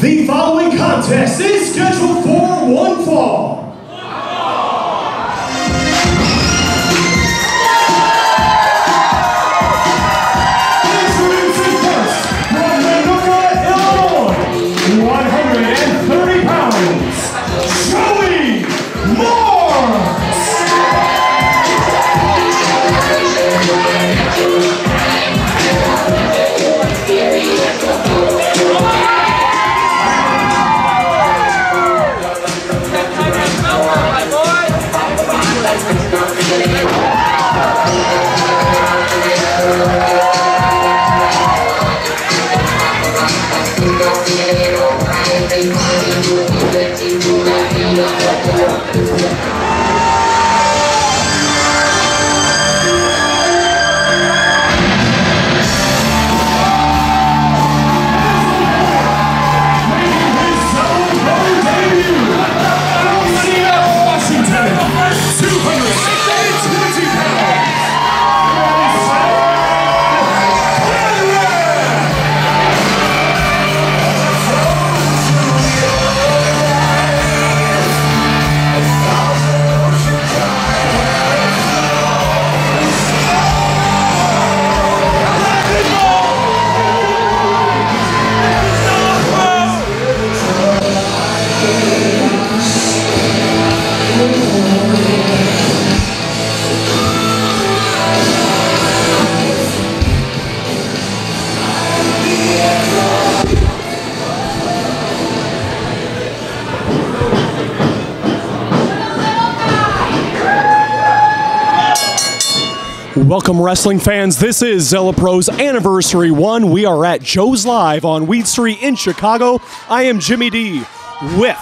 The following contest is scheduled for one fall. Introducing first, from Inaugural, Illinois, 130 pounds, Joey Marx. Welcome, wrestling fans. This is Zelo Pro's Anniversary 1. We are at Joe's Live on Weed Street in Chicago. I am Jimmy D with,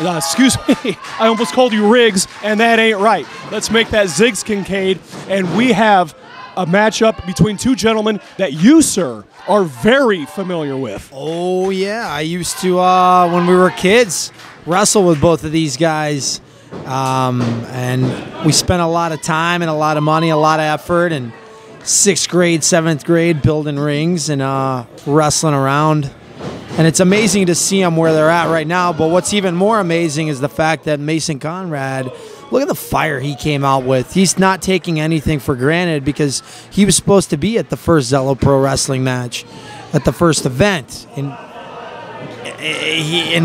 excuse me, I almost called you Riggs, and that ain't right. Let's make that Ziggs Kincaid, and we have a matchup between two gentlemen that you, sir, are very familiar with. Oh, yeah. I used to, when we were kids, wrestle with both of these guys. And we spent a lot of time and a lot of money, a lot of effort in 6th grade, 7th grade building rings and wrestling around. And it's amazing to see them where they're at right now. But what's even more amazing is the fact that Mason Conrad, look at the fire he came out with. He's not taking anything for granted because he was supposed to be at the first Zelo Pro wrestling match, at the first event. And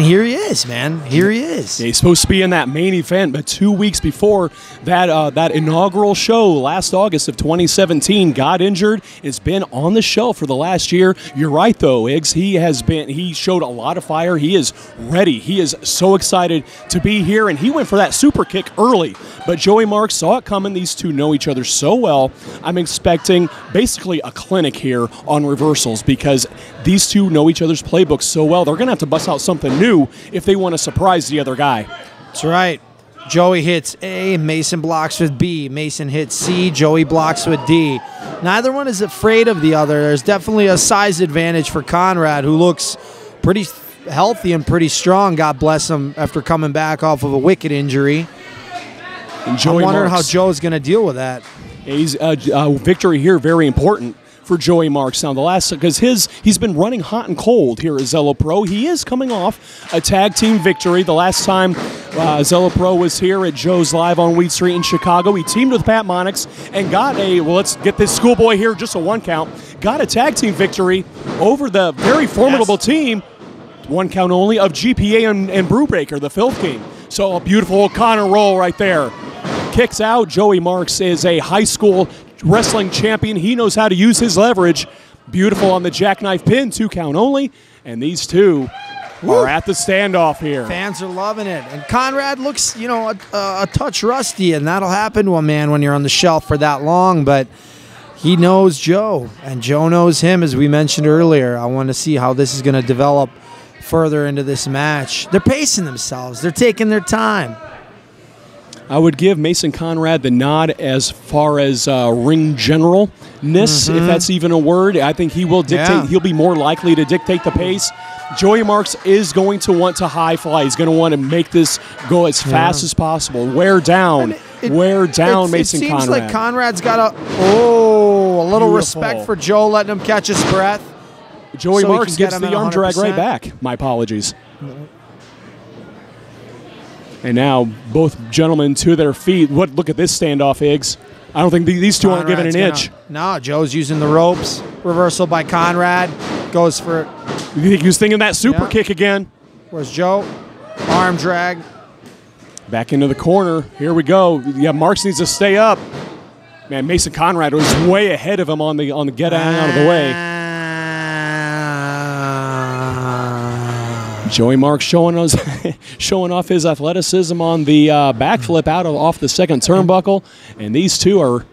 here he is, man. Here he is. Yeah, he's supposed to be in that main event, but 2 weeks before that, that inaugural show last August of 2017, got injured. It's been on the shelf for the last year. You're right, though, Iggs. He showed a lot of fire. He is ready. He is so excited to be here, and he went for that super kick early. But Joey Marx saw it coming. These two know each other so well. I'm expecting basically a clinic here on reversals because these two know each other's playbooks so well. They're going to have to bust out something new if they want to surprise the other guy. That's right. Joey hits A, Mason blocks with B. Mason hits C, Joey blocks with D. Neither one is afraid of the other. There's definitely a size advantage for Conrad, who looks pretty healthy and pretty strong, God bless him, after coming back off of a wicked injury. And Joey I wonder Marx, how Joe's going to deal with that. He's victory here, very important for Joey Marx now. The last, because he's been running hot and cold here at Zelo Pro. He is coming off a tag team victory. The last time Zelo Pro was here at Joe's Live on Weed Street in Chicago, he teamed with Pat Monix and got a, well, let's get this schoolboy here, just a 1 count, got a tag team victory over the very formidable team, 1 count only, of GPA and Brewbreaker, the Filth King. So a beautiful O'Connor roll right there. Kicks out. Joey Marx is a high school wrestling champion. He knows how to use his leverage. Beautiful on the jackknife pin, 2 count only. And these two are at the standoff here. Fans are loving it. And Conrad looks, you know, a touch rusty, and that'll happen to a man when you're on the shelf for that long. But he knows Joe, and Joe knows him, as we mentioned earlier. I want to see how this is going to develop further into this match. They're pacing themselves. They're taking their time. I would give Mason Conrad the nod as far as ring generalness, if that's even a word. I think he will dictate. Yeah. He'll be more likely to dictate the pace. Joey Marx is going to want to high fly. He's going to want to make this go as fast as possible. Wear down Mason Conrad. It seems like Conrad's got a little respect for Joe, letting him catch his breath. Joey so he Marx can get gets him the at arm drag right 100%. back. My apologies. And now both gentlemen to their feet. Look at this standoff, Higgs. I don't think these two aren't giving an inch. No, Joe's using the ropes. Reversal by Conrad. Goes for it. You think he was thinking that super kick again? Where's Joe? Arm drag. Back into the corner. Here we go. Yeah, Marx needs to stay up. Man, Mason Conrad was way ahead of him on the get out of the way. Joey Marx showing off his athleticism on the backflip off the second turnbuckle, and these two are.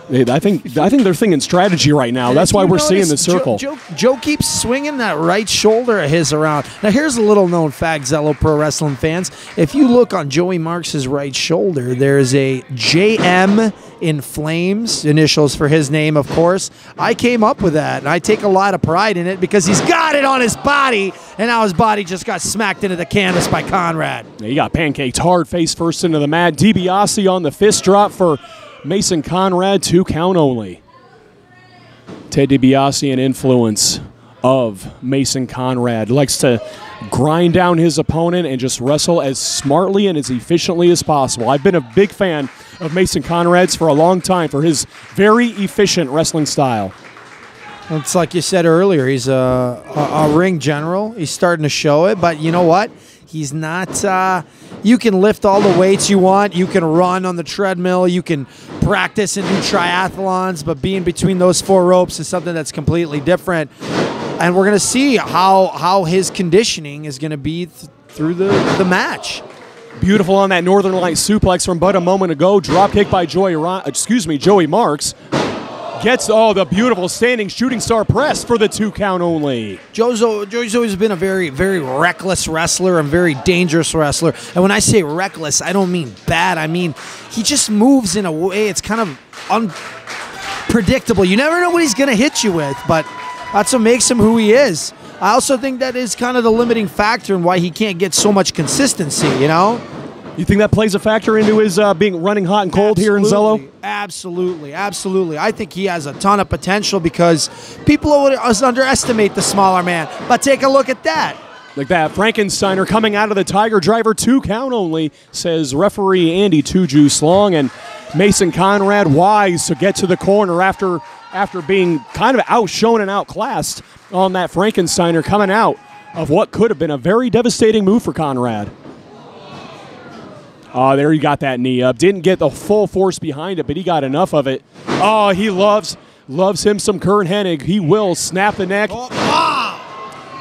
I think they're thinking strategy right now. That's why we're seeing the circle. Joe keeps swinging that right shoulder of his around. Now, here's a little known fact, Zelo Pro Wrestling fans. If you look on Joey Marx's right shoulder, there's a JM in flames, initials for his name, of course. I came up with that, and I take a lot of pride in it because he's got it on his body, and now his body just got smacked into the canvas by Conrad. He got pancaked hard face first into the mat. DiBiase on the fist drop for Mason Conrad, 2 count only. Ted DiBiase, an influence of Mason Conrad, likes to grind down his opponent and just wrestle as smartly and as efficiently as possible. I've been a big fan of Mason Conrad's for a long time for his very efficient wrestling style. It's like you said earlier, he's a ring general. He's starting to show it, but you know what? He's not, you can lift all the weights you want. You can run on the treadmill. You can practice and do triathlons, but being between those 4 ropes is something that's completely different. And we're going to see how his conditioning is going to be through the match. Beautiful on that Northern Light suplex from but a moment ago. Drop kick by Joey Marx. Gets the beautiful standing shooting star press for the 2 count only. Joey's always been a very, very reckless wrestler and very dangerous wrestler. And when I say reckless, I don't mean bad. I mean, he just moves in a way it's kind of unpredictable. You never know what he's going to hit you with, but that's what makes him who he is. I also think that is kind of the limiting factor in why he can't get so much consistency, you know? You think that plays a factor into his running hot and cold here in Zelo? Absolutely, absolutely. I think he has a ton of potential because people always underestimate the smaller man. But take a look at that. Like that, Frankensteiner coming out of the Tiger Driver, 2 count only, says referee Andy Two Juice Long. And Mason Conrad wise to get to the corner after being kind of outshone and outclassed on that Frankensteiner coming out of what could have been a very devastating move for Conrad. Oh, there he got that knee up. Didn't get the full force behind it, but he got enough of it. Oh, he loves him some Kurt Hennig. He will snap the neck.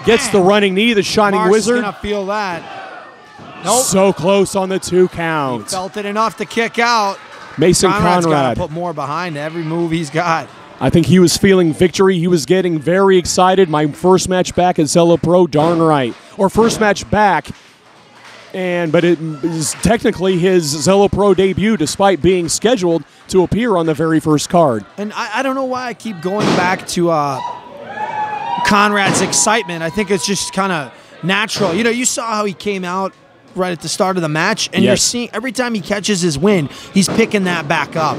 Gets the running knee, the Shining Marx Wizard. Is gonna feel that. Nope. So close on the 2 count. He felt it enough to kick out. Mason Conrad's Conrad. gotta put more behind every move he's got. I think he was feeling victory. He was getting very excited. My first match back at Zelo Pro, darn right. Or first match back. But it is technically his Zelo Pro debut, despite being scheduled to appear on the very first card. And I don't know why I keep going back to Conrad's excitement. I think it's just kind of natural. You know, you saw how he came out right at the start of the match, and you're seeing every time he catches his wind, he's picking that back up.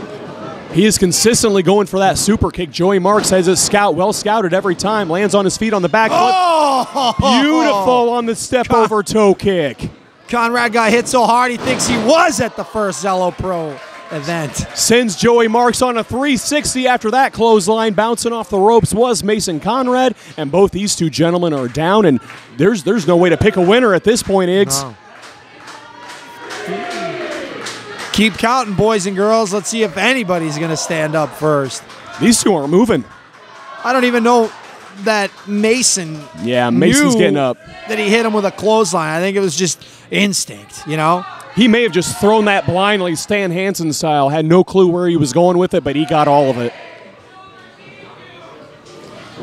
He is consistently going for that super kick. Joey Marx has his well scouted every time, lands on his feet on the back foot. Oh! Beautiful on the step over toe kick. Conrad got hit so hard he thinks he was at the first Zelo Pro event. Sends Joey Marx on a 360 after that clothesline. Bouncing off the ropes was Mason Conrad, and both these 2 gentlemen are down, and there's no way to pick a winner at this point, Iggs. No. Keep counting, boys and girls. Let's see if anybody's going to stand up first. These 2 aren't moving. I don't even know that Mason Mason's getting up. That he hit him with a clothesline. I think it was just instinct, you know? He may have just thrown that blindly, Stan Hansen style. Had no clue where he was going with it, but he got all of it.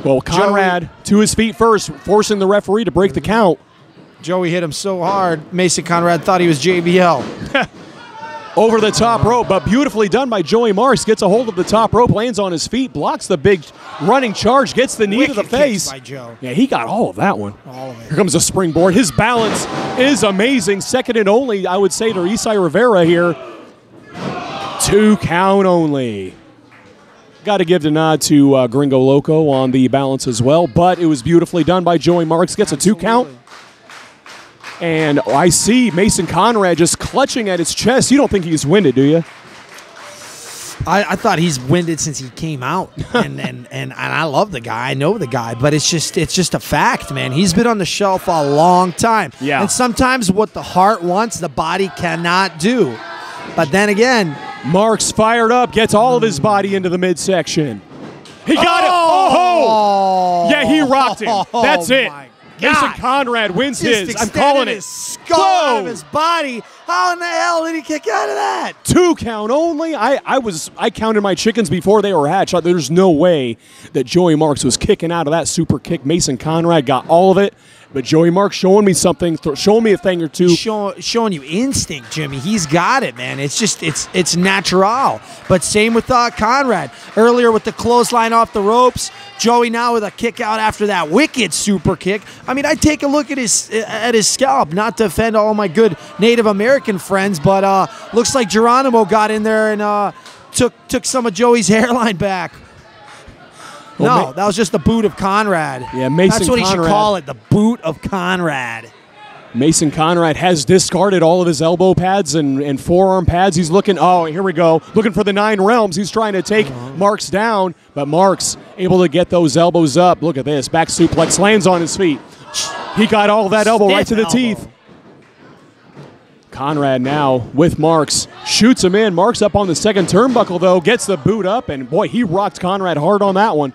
Well, Conrad to his feet first, forcing the referee to break the count. Joey hit him so hard, Mason Conrad thought he was JBL. Over the top rope, but beautifully done by Joey Marx. Gets a hold of the top rope, lands on his feet, blocks the big running charge, gets the knee to the face. By Joe. Yeah, he got all of that one. All of it. Here comes a springboard. His balance is amazing. Second and only, I would say, to Isai Rivera here. 2 count only. Got to give the nod to Gringo Loco on the balance as well, but it was beautifully done by Joey Marx. Gets a 2 count. And I see Mason Conrad just clutching at his chest. You don't think he's winded, do you? I thought he's winded since he came out, and I love the guy. I know the guy, but it's just a fact, man. He's been on the shelf a long time. Yeah. And sometimes what the heart wants, the body cannot do. But then again, Marx fired up, gets all of his body into the midsection. He got it. Oh! Yeah, he rocked him. That's it. Mason Conrad wins his. I'm calling it. His skull out of his body. How in the hell did he kick out of that? 2 count only. I counted my chickens before they were hatched. There's no way that Joey Marx was kicking out of that super kick. Mason Conrad got all of it. But Joey Marx showing me something, showing me a thing or two. Showing you instinct, Jimmy. He's got it, man. It's just, it's natural. But same with Conrad. Earlier with the clothesline off the ropes. Joey now with a kick out after that wicked super kick. I mean, I'd take a look at his scalp, not to offend all my good Native American friends, but looks like Geronimo got in there and took some of Joey's hairline back. No, that was just the boot of Conrad. Yeah, Mason That's what Conrad. He should call it, the boot of Conrad. Mason Conrad has discarded all of his elbow pads and forearm pads. He's looking, oh, here we go, looking for the 9 realms. He's trying to take Marx down, but Marx able to get those elbows up. Look at this, back suplex, lands on his feet. He got all that elbow right to the teeth. Conrad now with Marx, shoots him in. Marx up on the second turnbuckle, though, gets the boot up, and boy, he rocked Conrad hard on that one.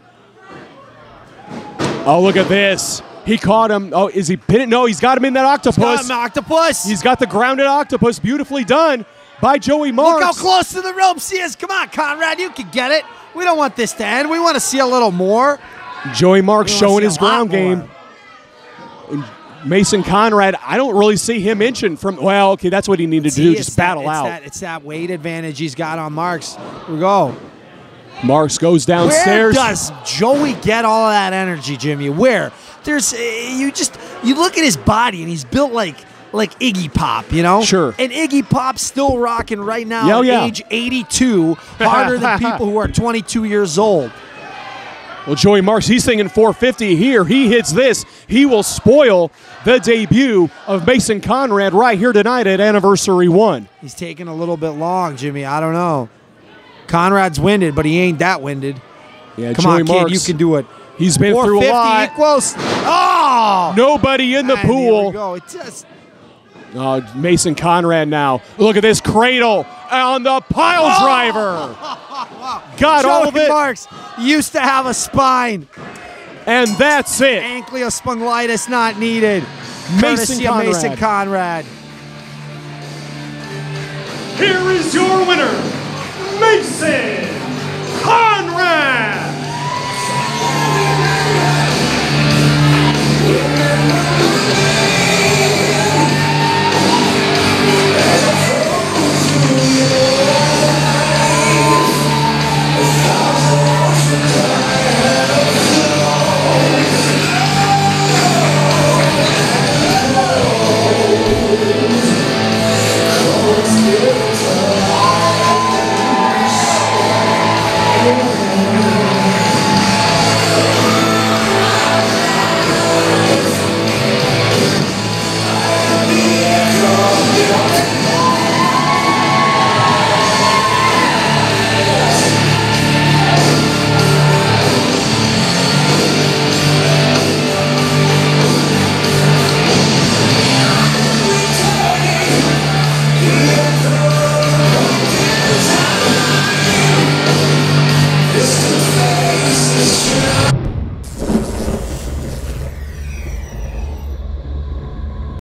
Oh, look at this. He caught him. Oh, is he pinning? No, he's got him in that octopus. He's got him, octopus. He's got the grounded octopus. Beautifully done by Joey Marx. Look how close to the ropes he is. Come on, Conrad, you can get it. We don't want this to end. We want to see a little more. Joey Marx showing his ground game. Mason Conrad, I don't really see him inching from, well, okay, that's what he needed to do, just battle out. It's that weight advantage he's got on Marx. Here we go. Marx goes downstairs. Where does Joey get all of that energy, Jimmy? Where? There's you look at his body and he's built like Iggy Pop, you know? Sure. And Iggy Pop's still rocking right now at age 82, harder than people who are 22 years old. Well, Joey Marx, he's thinking 450 here. He hits this. He will spoil the debut of Mason Conrad right here tonight at Anniversary 1. He's taking a little bit long, Jimmy. I don't know. Conrad's winded, but he ain't that winded. Yeah, Come Joey on, Marx, kid, you can do it. He's been through a lot. Equals. Oh! Nobody in the pool. Here we go. It just... Mason Conrad now. Look at this cradle on the pile driver. Got all of it. Joey Marx used to have a spine. And that's it. Ankylospondylitis not needed. Courtesy of Mason Conrad. Here is your winner, Mason Conrad.